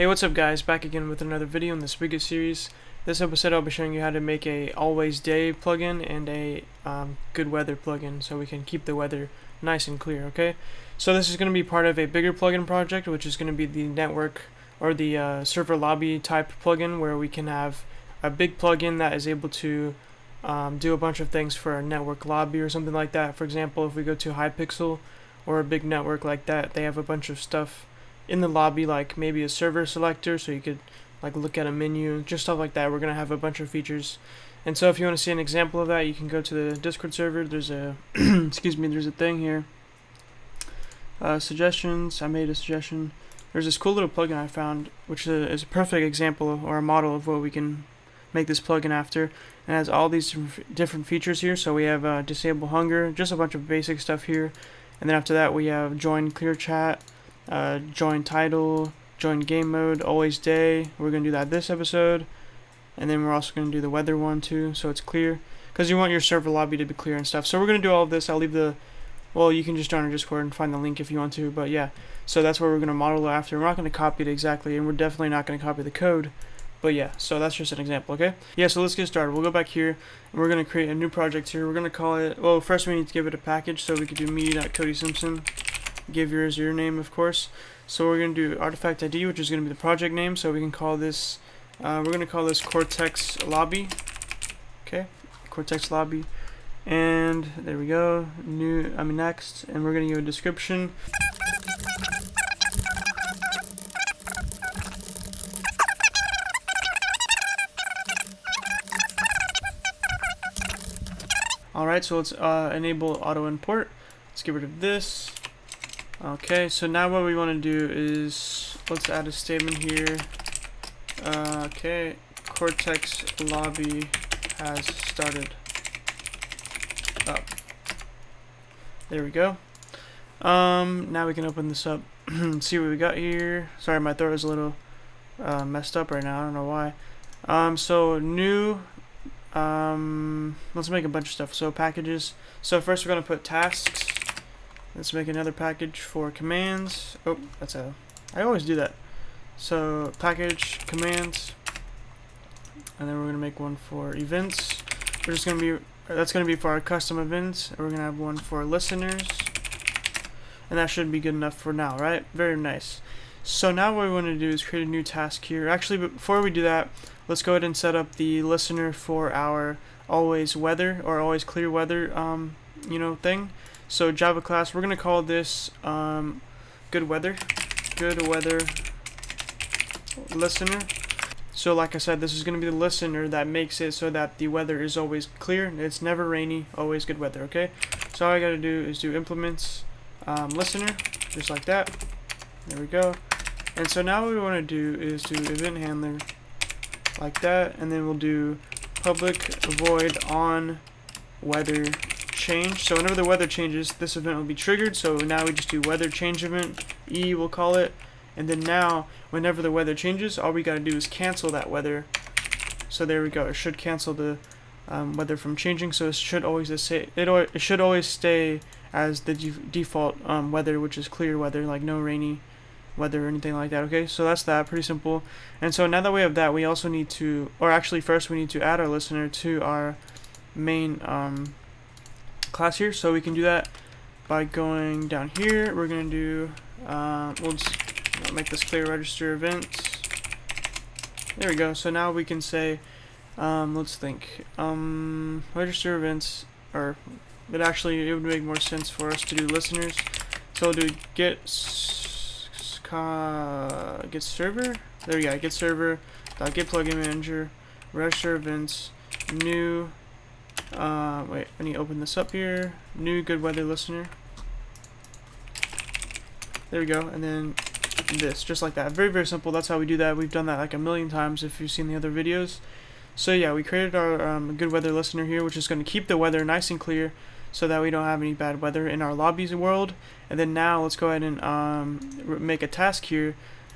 Hey, what's up guys, back again with another video in the Spigot series. This episode I'll be showing you how to make a always day plugin and a good weather plugin so we can keep the weather nice and clear, okay? So this is going to be part of a bigger plugin project, which is going to be the network or the server lobby type plugin, where we can have a big plugin that is able to do a bunch of things for a network lobby or something like that. For example, if we go to Hypixel or a big network like that, they have a bunch of stuff in the lobby, like maybe a server selector, so you could like look at a menu, just stuff like that. We're gonna have a bunch of features, and so if you want to see an example of that, you can go to the Discord server. There's a excuse me, there's a thing here, suggestions. I made a suggestion. There's this cool little plugin I found, which is a perfect example or a model of what we can make this plugin after, and it has all these different features here. So we have disable hunger, just a bunch of basic stuff here, and then after that we have join clear chat, join title, join game mode, always day. We're going to do that this episode, and then we're also going to do the weather one too, so it's clear, because you want your server lobby to be clear and stuff. So we're going to do all of this. I'll leave the, well, you can just join our Discord and find the link if you want to, but yeah, so that's where we're going to model it after. We're not going to copy it exactly, and we're definitely not going to copy the code, but yeah, so that's just an example, okay? Yeah, so let's get started. We'll go back here, and we're going to create a new project here. We're going to call it, well, first we need to give it a package, so we could do me.codysimpson. Give yours your name, of course. So we're going to do artifact ID, which is going to be the project name, so we can call this, we're going to call this CortexLobby, okay, CortexLobby, and there we go, next, and we're going to give a description. Alright, so let's enable auto import. Let's get rid of this. Okay, so now what we want to do is, let's add a statement here. Okay, CortexLobby has started up. There we go. Now we can open this up and see what we got here. Sorry, my throat is a little messed up right now. I don't know why. So new, let's make a bunch of stuff. So packages. So first we're going to put tasks. Let's make another package for commands. Oh, I always do that. So package commands, and then we're gonna make one for events. We're just gonna be, that's gonna be for our custom events, and we're gonna have one for listeners, and that should be good enough for now, right? Very nice. So now what we want to do is create a new task here. Actually, before we do that, let's go ahead and set up the listener for our always weather or always clear weather thing. So Java class, we're gonna call this good weather listener. So like I said, this is gonna be the listener that makes it so that the weather is always clear. It's never rainy, always good weather. Okay. So all I gotta do is do implements listener, just like that. There we go. And so now what we want to do is do event handler like that, and then we'll do public void on weather change. So whenever the weather changes, this event will be triggered. So now we just do weather change event, E we'll call it, and then now whenever the weather changes, all we gotta do is cancel that weather. So there we go, it should cancel the weather from changing. So it should always stay, it should always stay as the default weather, which is clear weather, like no rainy weather or anything like that. Okay, so that's that, pretty simple. And so now that we have that, we also need to, or actually first we need to add our listener to our main class here. So we can do that by going down here. We're gonna do we'll just make this clear register events. There we go. So now we can say let's think, register events, or it would make more sense for us to do listeners. So we'll do get server. There we go, get server get plugin manager register events new. Wait, I need to open this up here. New good weather listener. There we go, and then this, just like that. Very, very simple. That's how we do that. We've done that like a million times if you've seen the other videos. So yeah, we created our good weather listener here, which is going to keep the weather nice and clear so that we don't have any bad weather in our lobbies world. And then now let's go ahead and make a task here,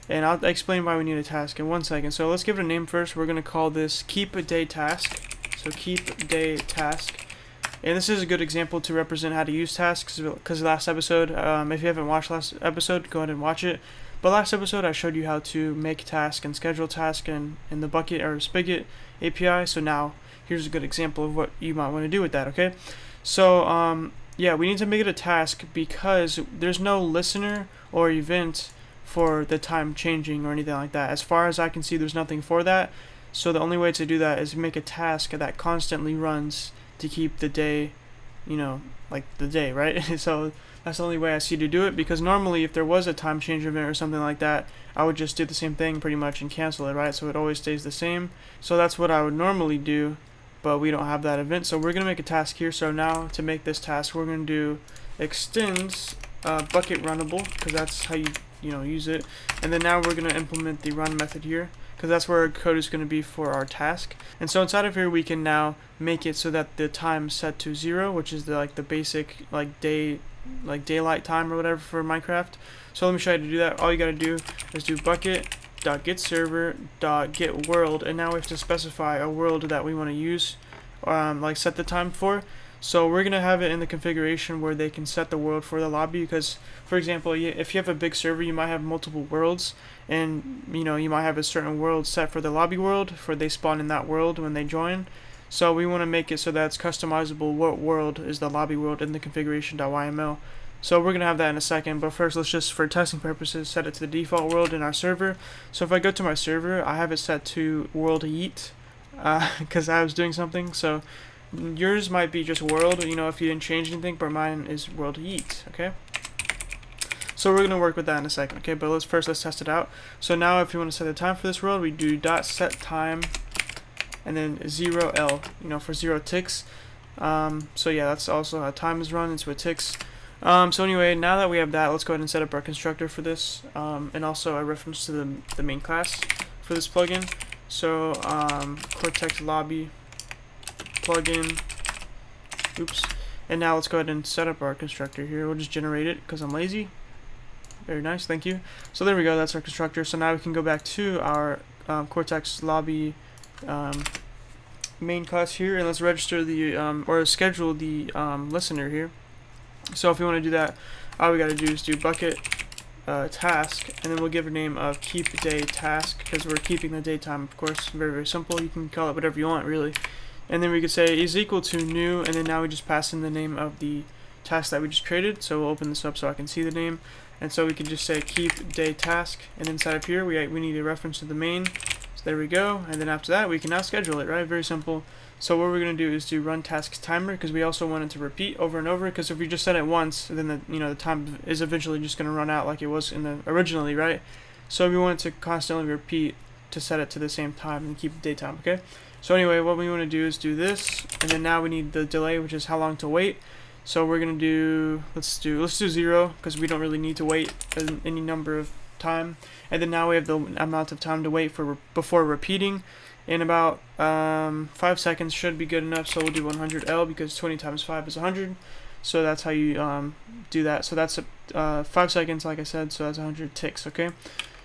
and I'll explain why we need a task in 1 second. So let's give it a name first. We're going to call this keep a day task. So keep day task, And this is a good example to represent how to use tasks, because last episode, if you haven't watched last episode, go ahead and watch it. But last episode I showed you how to make task and schedule task in the bukkit or Spigot API. So now here's a good example of what you might want to do with that. Okay, so yeah, we need to make it a task because there's no listener or event for the time changing or anything like that. As far as I can see, there's nothing for that. So the only way to do that is make a task that constantly runs to keep the day, you know, like the day, right? So that's the only way I see to do it, because normally if there was a time change event or something like that, I would just do the same thing pretty much and cancel it, right? So it always stays the same. So that's what I would normally do, but we don't have that event. So we're going to make a task here. So now to make this task, we're going to do extends bukkit runnable, because that's how you use it. And then now we're going to implement the run method here, because that's where our code is going to be for our task. And so inside of here we can now make it so that the time set to 0, which is the basic daylight time or whatever for Minecraft. So let me show you how to do that. All you got to do is do bukkit.getServer.getWorld, and now we have to specify a world that we want to use, set the time for. So we're gonna have it in the configuration where they can set the world for the lobby, because for example, if you have a big server, you might have multiple worlds, and you might have a certain world set for the lobby world, for they spawn in that world when they join. So we want to make it so that it's customizable what world is the lobby world in the configuration.yml. So we're gonna have that in a second, but first let's just, for testing purposes, set it to the default world in our server. So if I go to my server, I have it set to world yeet, because I was doing something. So yours might be just world, if you didn't change anything, but mine is world yeet. Okay, so we're gonna work with that in a second. Okay, but let's test it out. So now if you want to set the time for this world, we do .setTime and then 0l, for 0 ticks. So yeah, that's also how time is run. It's with ticks. So anyway, now that we have that, let's go ahead and set up our constructor for this, and also a reference to the main class for this plugin. So CortexLobby plugin, oops, and now let's go ahead and set up our constructor here. We'll just generate it because I'm lazy. Very nice, thank you. So there we go, that's our constructor. So now we can go back to our CortexLobby main class here, and let's register the or schedule the listener here. So if we want to do that, all we got to do is do bukkit task, and then we'll give a name of keep day task, because we're keeping the daytime, of course. Very, very simple. You can call it whatever you want, really. And then we could say is equal to new, and then now we just pass in the name of the task that we just created. So we'll open this up so I can see the name, and so we can just say keep day task, and inside of here we need a reference to the main. So there we go, and then after that we can now schedule it, right? Very simple. So what we're going to do is do run task timer, because we also want it to repeat over and over, because if we just set it once, then the time is eventually just going to run out like it was in the originally, right? So we want it to constantly repeat to set it to the same time and keep the daytime. Okay, so anyway, what we want to do is do this, and then now we need the delay, which is how long to wait. So we're gonna do, let's do 0, because we don't really need to wait any number of time. And then now we have the amount of time to wait for before repeating. In about 5 seconds should be good enough. So we'll do 100L, because 20 times 5 is 100. So that's how you do that. So that's 5 seconds, like I said. So that's 100 ticks. Okay.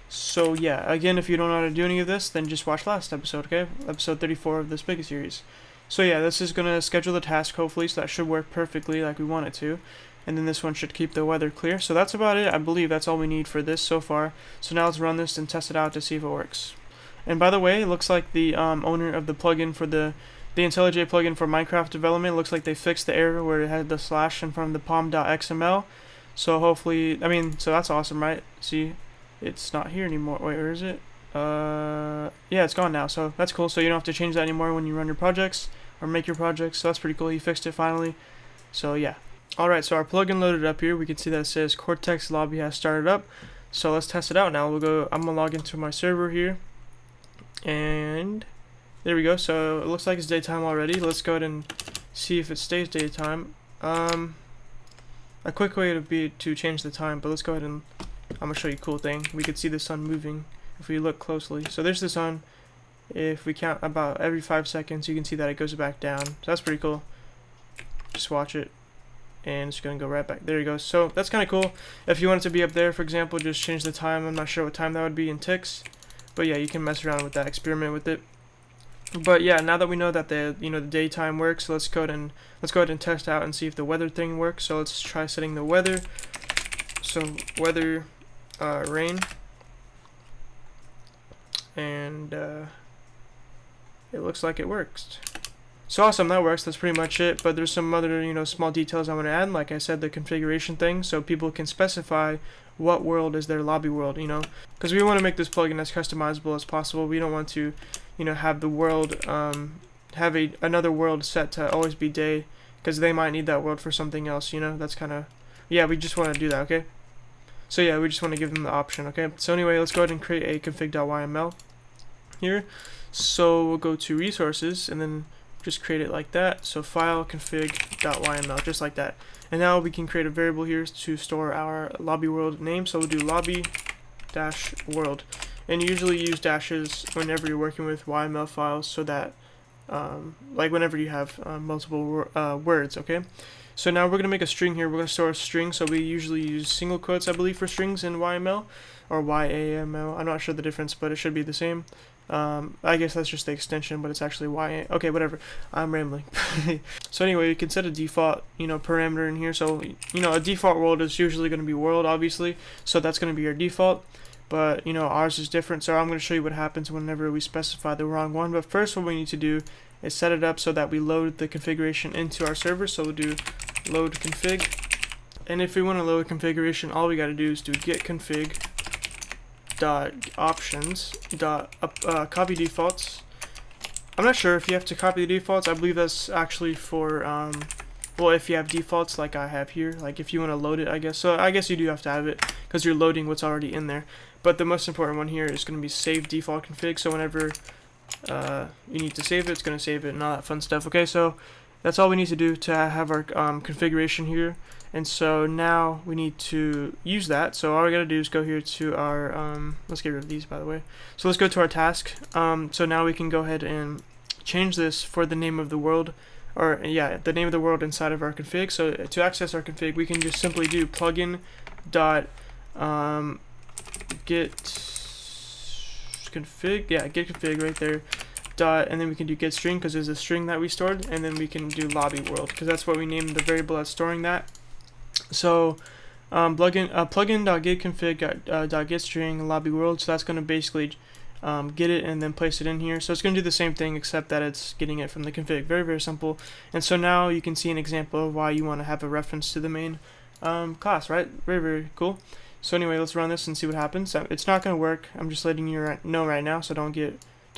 So yeah, again, if you don't know how to do any of this, then just watch last episode. Okay, episode 34 of the Spigot series. So yeah, this is gonna schedule the task hopefully, so that should work perfectly like we want it to. And then this one should keep the weather clear. So that's about it. I believe that's all we need for this so far. So now let's run this and test it out to see if it works. And by the way, it looks like the owner of the plugin for the IntelliJ plugin for Minecraft development, looks like they fixed the error where it had the slash in front of the pom.xml. So hopefully, so that's awesome, right? See, it's not here anymore. Wait, where is it? Yeah, it's gone now. So that's cool. So you don't have to change that anymore when you run your projects or make your projects. So that's pretty cool. He fixed it finally. So yeah. Alright, so our plugin loaded up here. We can see that it says CortexLobby has started up. So let's test it out now. I'm gonna log into my server here. And there we go. So it looks like it's daytime already. Let's go ahead and see if it stays daytime. A quick way to change the time, but let's go ahead and I'm gonna show you a cool thing. We could see the sun moving if we look closely. So there's the sun. If we count about every 5 seconds, you can see that it goes back down. So that's pretty cool. Just watch it. And it's going to go right back. There you go. So that's kind of cool. If you want it to be up there, for example, just change the time. I'm not sure what time that would be in ticks. But yeah, you can mess around with that, experiment with it. But yeah, now that we know that the daytime works, let's go ahead and test out and see if the weather thing works. So let's try setting the weather. So weather rain. and it looks like it works. So awesome, that works. That's pretty much it. But there's some other, small details I want to add. Like I said, the configuration thing, so people can specify what world is their lobby world, because we want to make this plugin as customizable as possible. We don't want to, have the world, have another world set to always be day, because they might need that world for something else. That's kind of, yeah, we just want to do that. Okay. So yeah, we just want to give them the option. Okay. So anyway, let's go ahead and create a config.yml here. So we'll go to resources and then just create it like that. So file config.yml, just like that. And now we can create a variable here to store our lobby world name. So we'll do lobby-world. And you usually use dashes whenever you're working with YML files, so that like whenever you have multiple words. Okay. So now we're going to make a string here. We're going to store a string. So we usually use single quotes, I believe, for strings in YML or YAML. I'm not sure the difference, but it should be the same. I guess that's just the extension, but it's actually YA. Okay, whatever. I'm rambling. So anyway, you can set a default, parameter in here. So, a default world is usually going to be world, obviously. So that's going to be your default. But, ours is different. So I'm going to show you what happens whenever we specify the wrong one. But first, what we need to do is set it up so that we load the configuration into our server. So we'll do load config. And if we want to load configuration, all we got to do is do git config dot options dot copy defaults. I'm not sure if you have to copy the defaults. I believe that's actually for well, if you have defaults like I have here, like if you want to load it, I guess. So I guess you do have to have it because you're loading what's already in there. But the most important one here is going to be save default config. So whenever you need to save it, it's going to save it and all that fun stuff. Okay, so that's all we need to do to have our configuration here. And so now we need to use that. So all we gotta do is go here to our, let's get rid of these, by the way. So let's go to our task. So now we can go ahead and change this for the name of the world, or yeah, the name of the world inside of our config. So to access our config, we can just simply do plugin dot get config, yeah, get config right there. Dot, and then we can do get string because there's a string that we stored, and then we can do lobby world because that's what we named the variable that's storing that. So plugin.getConfig.getString lobby world. So that's going to basically get it and then place it in here. So it's going to do the same thing except that it's getting it from the config. Very, very simple. And so now you can see an example of why you want to have a reference to the main class, right? Very, very cool. So anyway, let's run this and see what happens. It's not going to work. I'm just letting you know right now, so don't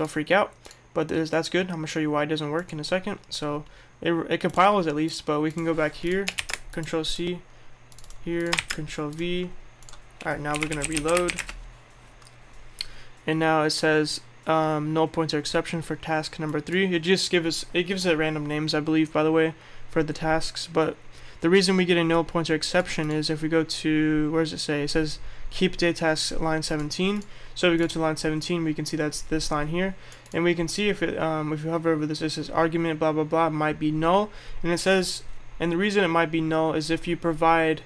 freak out. But that's good. I'm going to show you why it doesn't work in a second. So it compiles at least, but we can go back here, Control C, here, Control V. Alright, now we're going to reload. And now it says null pointer exception for task number 3. It just gives it random names, I believe, by the way, for the tasks. But the reason we get a null pointer exception is if we go to, where does it say? It says keep date task line 17. So if we go to line 17, we can see that's this line here, and we can see if it if you hover over this, it says argument blah blah blah might be null, and it says, and the reason it might be null is if you provide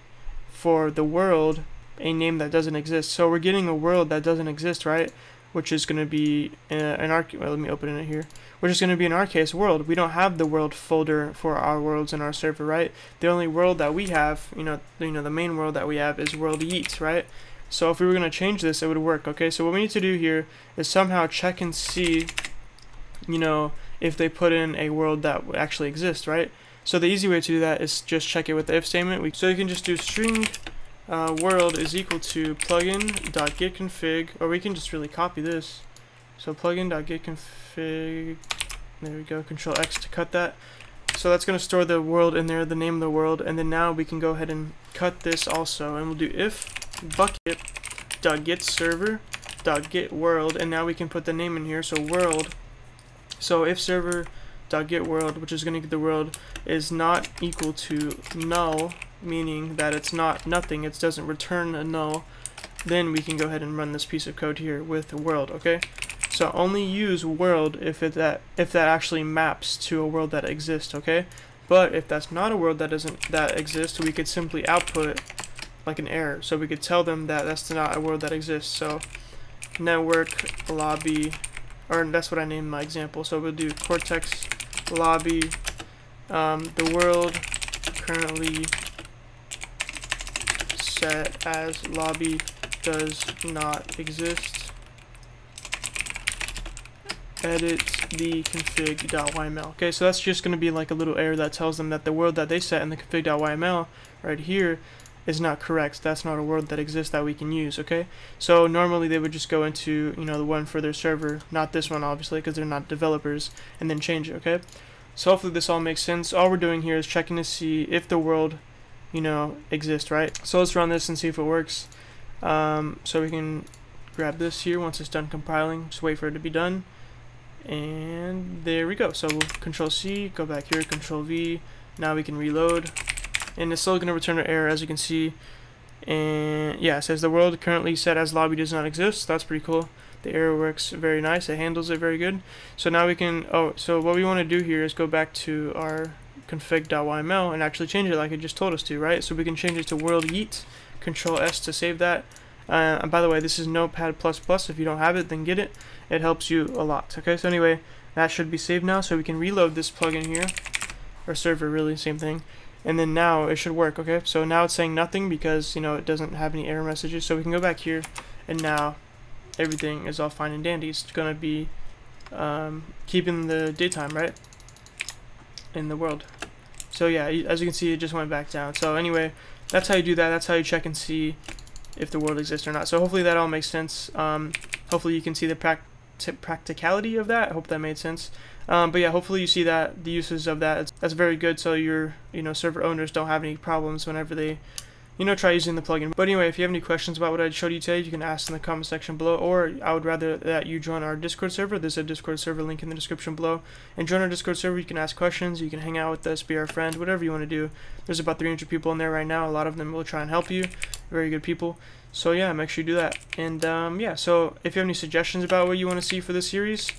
for the world a name that doesn't exist. So we're getting a world that doesn't exist, right? Which is going to be well, let me open it here. Which is going to be in our case world. We don't have the world folder for our worlds in our server, right? The only world that we have, the main world that we have is world yeet, right? So if we were going to change this, it would work. Okay, so what we need to do here is somehow check and see, if they put in a world that actually exists, right? So the easy way to do that is just check it with the if statement. So you can just do string world is equal to plugin.getConfig, or we can just really copy this. So plugin.getConfig, there we go, Control X to cut that. So that's going to store the world in there, the name of the world, and then now we can go ahead and cut this also, and we'll do if bukkit.getServer.getWorld, and now we can put the name in here, so world. So if server.getWorld, which is going to get the world, is not equal to null, meaning that it's not nothing, it doesn't return a null, then we can go ahead and run this piece of code here with world. Okay, so only use world if that actually maps to a world that exists. Okay, but if that's not a world that exists, we could simply output like an error. So we could tell them that that's not a world that exists. So network lobby, or that's what I named my example. So we'll do CortexLobby. The world currently set as lobby does not exist. edit the config.yml. Okay, so that's just going to be like a little error that tells them that the world that they set in the config.yml right here is not correct. That's not a world that exists that we can use. Okay, so normally they would just go into, you know, the one for their server, not this one obviously because they're not developers, and then change it. Okay, so hopefully this all makes sense. All we're doing here is checking to see if the world, you know, exists, right? So let's run this and see if it works. So we can grab this here once it's done compiling, just wait for it to be done, and there we go. So we'll Control C, go back here, Control V. Now we can reload, and it's still going to return an error, as you can see. And yeah, it says the world currently set as lobby does not exist. That's pretty cool. The error works very nice. It handles it very good. So now we can, so what we want to do here is go back to our config.yml and actually change it like it just told us to, right? So we can change it to world yeet, Control S to save that. And by the way, this is Notepad++. If you don't have it, then get it. It helps you a lot. Okay, so anyway, that should be saved now. So we can reload this plugin here, or server, really, same thing. And then now it should work. Okay, so now it's saying nothing because, you know, it doesn't have any error messages. So we can go back here, and now everything is all fine and dandy. It's gonna be keeping the daytime, right, in the world. So yeah, as you can see, it just went back down. So anyway, that's how you do that. That's how you check and see if the world exists or not. So hopefully that all makes sense. Hopefully you can see the practicality of that. I hope that made sense. But yeah, hopefully you see that the uses of that. That's very good. So your, you know, server owners don't have any problems whenever they, you know, try using the plugin. But anyway, if you have any questions about what I showed you today, you can ask in the comment section below, or I would rather that you join our Discord server. There's a Discord server link in the description below. And join our Discord server. You can ask questions, you can hang out with us, be our friend, whatever you want to do. There's about 300 people in there right now. A lot of them will try and help you. Very good people. So yeah, make sure you do that. And yeah, so if you have any suggestions about what you want to see for this series,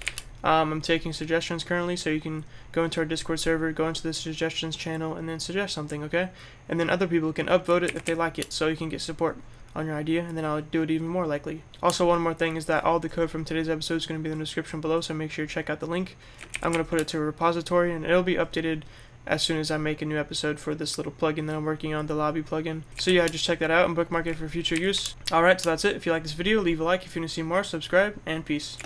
I'm taking suggestions currently, so you can go into our Discord server, go into the suggestions channel, and then suggest something, okay? And then other people can upvote it if they like it, so you can get support on your idea, and then I'll do it even more likely. Also, one more thing is that all the code from today's episode is going to be in the description below, so make sure you check out the link. I'm going to put it to a repository, and it'll be updated as soon as I make a new episode for this little plugin that I'm working on, the lobby plugin. So yeah, just check that out and bookmark it for future use. Alright, so that's it. If you like this video, leave a like. If you want to see more, subscribe, and peace.